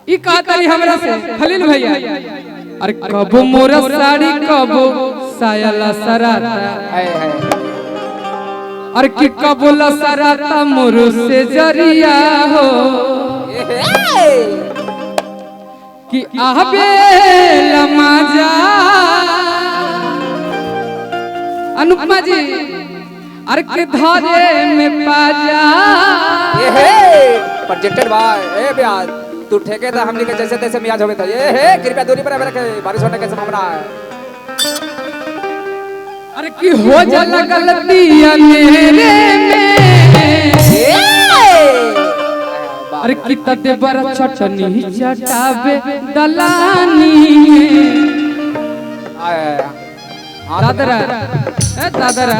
ई कहता हमरा से खलील भैया अरे कबो मोरा साड़ी कबो सायला सराता अरे कि कबो ला सराता मोर से जरिया हो कि आबे लमाजा अनुपमा जी अरे के धारे में पाजा प्रेजेंटेड बाय ए ब्याज तू ठेके था हमने के जैसे तैसे मियाज हो गए था ये है कृपया दूरी पर रखे बारिश होने का संभावना है अरे की हो जाला गलतियां मेरे में अरे की तदे बर चटनी चटावे दलानी दादरा ए दादरा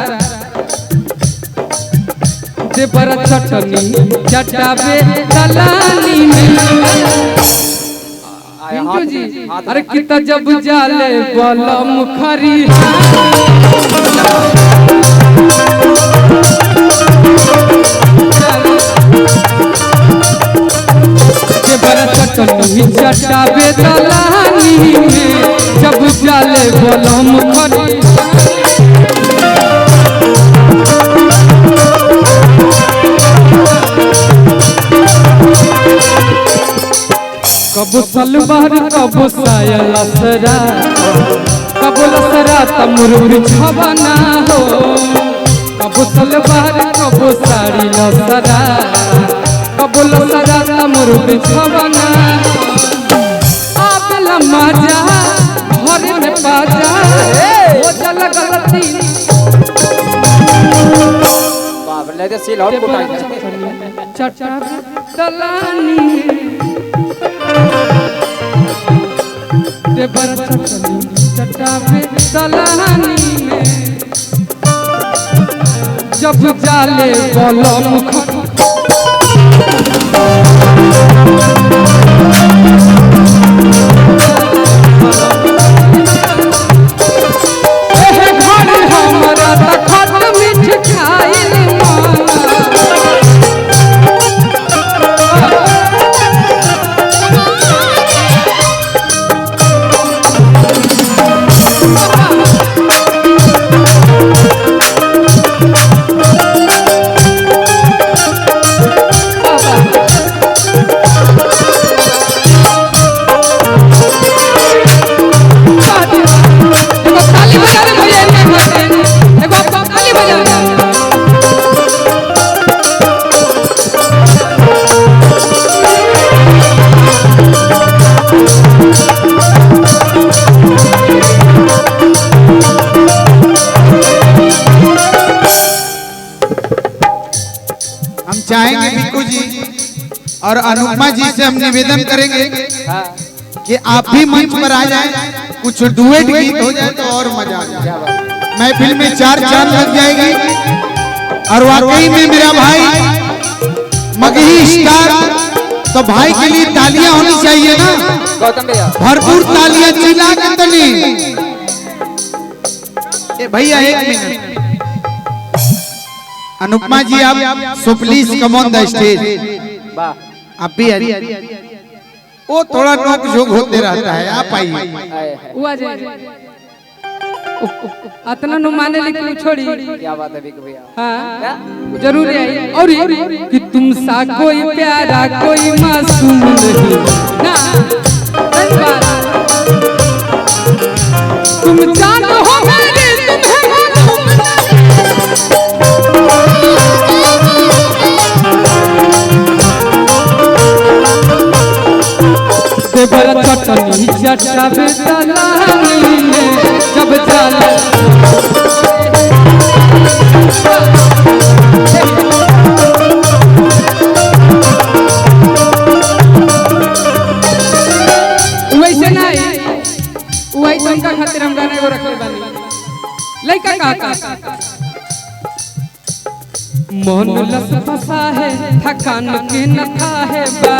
दे बर चटनी चटावे दलानी में पिंटू जी अरे कितना जब जाले बलम खरी के बड़ा चटनी चटावे दलानी में जब जाले बलम खरी कबो सलवार कबो साया लसरा कबो लसरा तमुर छबना हो कबो सलवार कबो साड़ी लसरा कबो लसरा तमुर छबना आबला मजा घर में बाजा हो जल गलती बाप ले दे सील और कुटाई चटा दलानी दे बर चटनी चटावे दलानी में जब जाले बलम घर हमरा तखत मीठ खाइल चाहेंगे बिक्कू जी और अनुपमा जी से हम निवेदन करेंगे कि आप भी मंच पर आ जाएं, कुछ डुएट गीत हो जाए तो और मजा आ जाए। महफिल में चार चांद लग जाएगी और वाकई में मेरा भाई मगही स्टार तो भाई के लिए तालियां होनी चाहिए ना, भरपूर तालियां चिल्ला के तली। भैया एक मिनट, अनुपमा जी आप so please come on the stage. आप भी वो थोड़ा नोक झोंक होते रहता है, आप आइए। अतना नु माने लेकिन छोड़ी क्या बात है बिग भैया। हाँ जरूर आई। और कि तुम सा कोई प्यारा कोई मासूम नहीं ना, तुम जानो हो मेरे बड़ा चटनी चटावे दलानी में जब जाले वैसे नहीं वही तो उनका खातिर हम गाने को रखले बानी। लइका का मन लस फसा है थकान के न था है बा,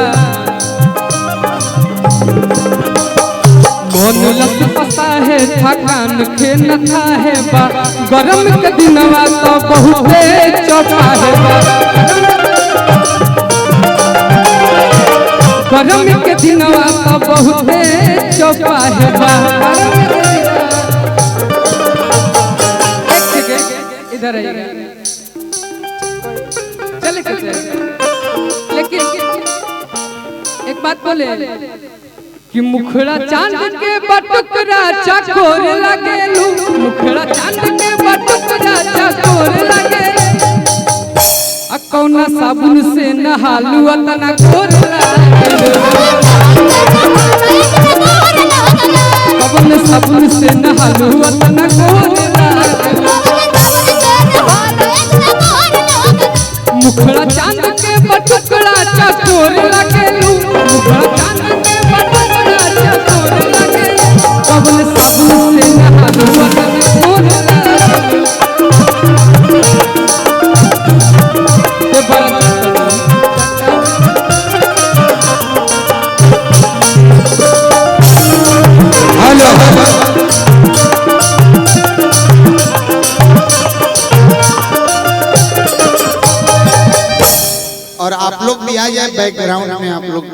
मन लस फसा है थकान के न था है बा, गरम के दिनवा तो बहुते चौपा है बा, गरम के दिनवा तो बहुते चौपाहे बा इधर आइए चले लेकिन एक बात बोले कि मुखड़ा चांद के बटुकरा चकोर लगेलू मुखड़ा चांद के बटुकरा चकोर लगे आ कौना साबुन से नहालू अतना गोर लगेलू कौन साबुन से नहालू अतना गोर लगेलू मुखड़ा चांद के बटुकड़ा चकोर लगेलू मुखड़ा चांद के बटुकड़ा चकोर लगेलू कौन साबुन से नहालू अतना गोर लगेलू और आप लोग भी आ जाए बैकग्राउंड में आप लोग